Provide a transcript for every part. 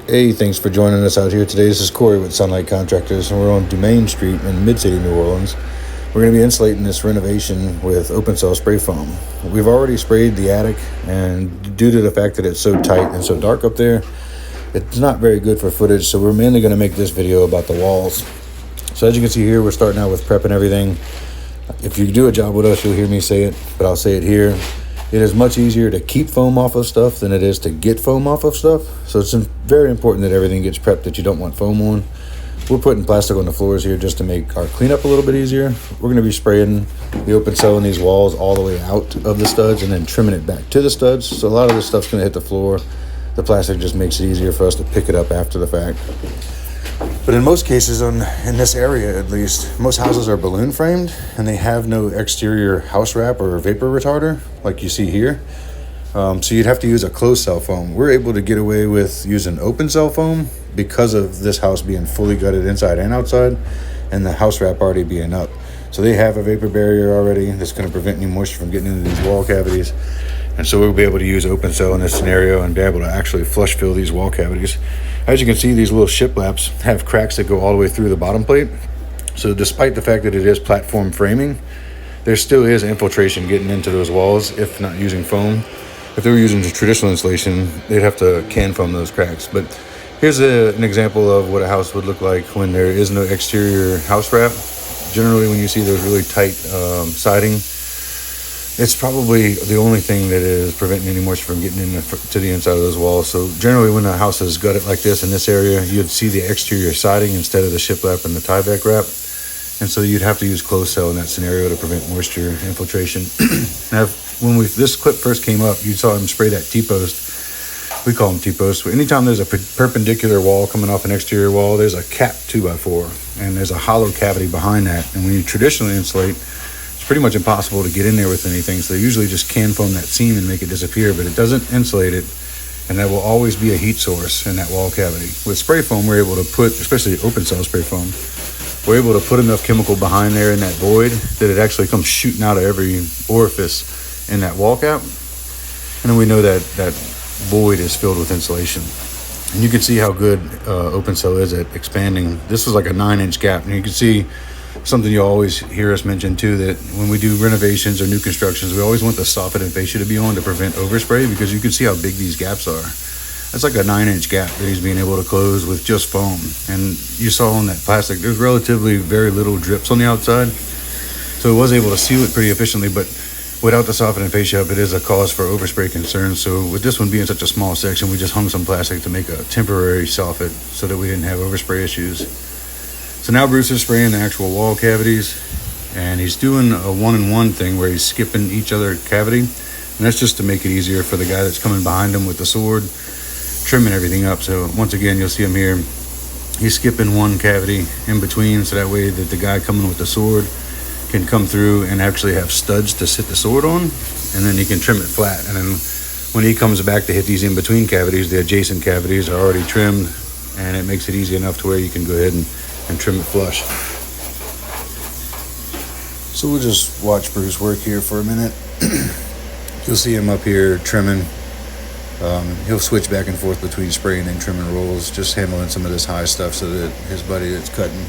Hey, thanks for joining us out here today. This is Corey with Sunlight Contractors, and we're on Dumaine Street in Mid-City, New Orleans. We're going to be insulating this renovation with open cell spray foam. We've already sprayed the attic, and due to the fact that it's so tight and so dark up there, it's not very good for footage, so we're mainly going to make this video about the walls. So as you can see here, we're starting out with prepping everything. If you do a job with us, you'll hear me say it, but I'll say it here. It is much easier to keep foam off of stuff than it is to get foam off of stuff. So it's very important that everything gets prepped that you don't want foam on. We're putting plastic on the floors here just to make our cleanup a little bit easier. We're going to be spraying the open cell in these walls all the way out of the studs and then trimming it back to the studs. So a lot of this stuff's going to hit the floor. The plastic just makes it easier for us to pick it up after the fact. But in most cases, in this area at least, most houses are balloon framed and they have no exterior house wrap or vapor retarder like you see here. So you'd have to use a closed cell foam. We're able to get away with using open cell foam because of this house being fully gutted inside and outside and the house wrap already being up. So they have a vapor barrier already that's going to prevent any moisture from getting into these wall cavities. And so we'll be able to use open cell in this scenario and be able to actually flush fill these wall cavities. As you can see, these little shiplaps have cracks that go all the way through the bottom plate. So despite the fact that it is platform framing, there still is infiltration getting into those walls if not using foam. If they were using traditional insulation, they'd have to can foam those cracks. But here's an example of what a house would look like when there is no exterior house wrap. Generally, when you see those really tight siding, it's probably the only thing that is preventing any moisture from getting to the inside of those walls. So generally when a house is gutted like this in this area, you'd see the exterior siding instead of the shiplap and the tie-back wrap. And so you'd have to use closed cell in that scenario to prevent moisture infiltration. Now, when this clip first came up, you saw him spray that T-post. We call them T-posts. But anytime there's a perpendicular wall coming off an exterior wall, there's a cap 2x4, and there's a hollow cavity behind that. And when you traditionally insulate, pretty much impossible to get in there with anything, so they usually just can foam that seam and make it disappear, but it doesn't insulate it, and that will always be a heat source in that wall cavity. With spray foam, we're able to put, especially open cell spray foam, we're able to put enough chemical behind there in that void that it actually comes shooting out of every orifice in that wall cap, and then we know that that void is filled with insulation. And you can see how good open cell is at expanding. This was like a 9-inch gap, and you can see something you always hear us mention too, that when we do renovations or new constructions, we always want the soffit and fascia to be on to prevent overspray, because you can see how big these gaps are. That's like a 9-inch gap that he's being able to close with just foam. And you saw on that plastic, there's relatively very little drips on the outside. So it was able to seal it pretty efficiently, but without the soffit and fascia up, it is a cause for overspray concerns. So with this one being such a small section, we just hung some plastic to make a temporary soffit so that we didn't have overspray issues. So now Bruce is spraying the actual wall cavities, and he's doing a 1-in-1 thing where he's skipping each other cavity. And that's just to make it easier for the guy that's coming behind him with the sword, trimming everything up. So once again, you'll see him here. He's skipping one cavity in between, so that way that the guy coming with the sword can come through and actually have studs to sit the sword on, and then he can trim it flat. And then when he comes back to hit these in-between cavities, the adjacent cavities are already trimmed, and it makes it easy enough to where you can go ahead and trim it flush. So we'll just watch Bruce work here for a minute. You'll see him up here trimming. He'll switch back and forth between spraying and trimming rolls, just handling some of this high stuff so that his buddy that's cutting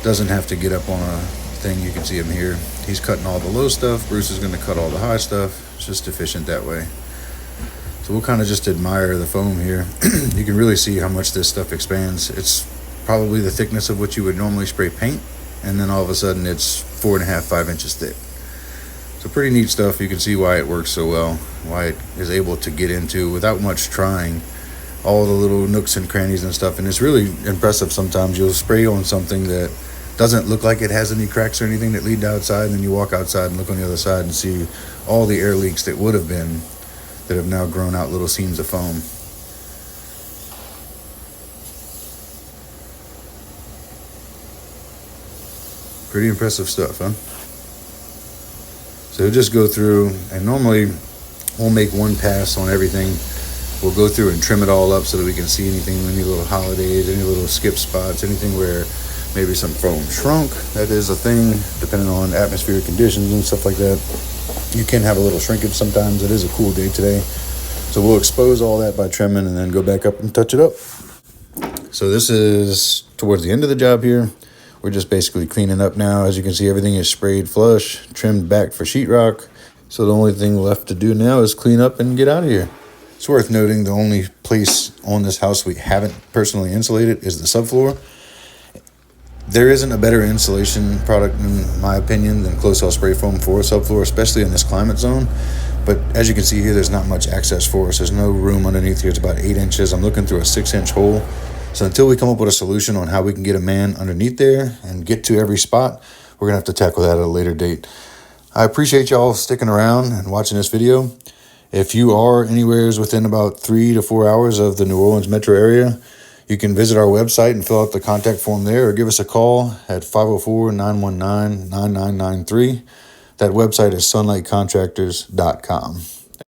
doesn't have to get up on a thing. You can see him here. He's cutting all the low stuff. Bruce is going to cut all the high stuff. It's just efficient that way. So we'll kind of just admire the foam here. You can really see how much this stuff expands. It's probably the thickness of what you would normally spray paint, and then all of a sudden it's 4.5-5 inches thick. So pretty neat stuff. You can see why it works so well, why it is able to get into, without much trying, all the little nooks and crannies and stuff. And it's really impressive. Sometimes you'll spray on something that doesn't look like it has any cracks or anything that lead to outside, and then you walk outside and look on the other side and see all the air leaks that would have been, that have now grown out little seams of foam. Pretty impressive stuff, huh? So we'll just go through, and normally we'll make one pass on everything. We'll go through and trim it all up so that we can see anything, any little holidays, any little skip spots, anything where maybe some foam shrunk. That is a thing, depending on atmospheric conditions and stuff like that. You can have a little shrinkage sometimes. It is a cool day today. So we'll expose all that by trimming and then go back up and touch it up. So this is towards the end of the job here. We're just basically cleaning up now. As you can see, everything is sprayed flush, trimmed back for sheetrock. So the only thing left to do now is clean up and get out of here. It's worth noting the only place on this house we haven't personally insulated is the subfloor. There isn't a better insulation product, in my opinion, than close-cell spray foam for a subfloor, especially in this climate zone. But as you can see here, there's not much access for us. There's no room underneath here. It's about 8 inches. I'm looking through a 6-inch hole. So until we come up with a solution on how we can get a man underneath there and get to every spot, we're going to have to tackle that at a later date. I appreciate y'all sticking around and watching this video. If you are anywhere within about 3 to 4 hours of the New Orleans metro area, you can visit our website and fill out the contact form there, or give us a call at 504-919-9993. That website is sunlightcontractors.com.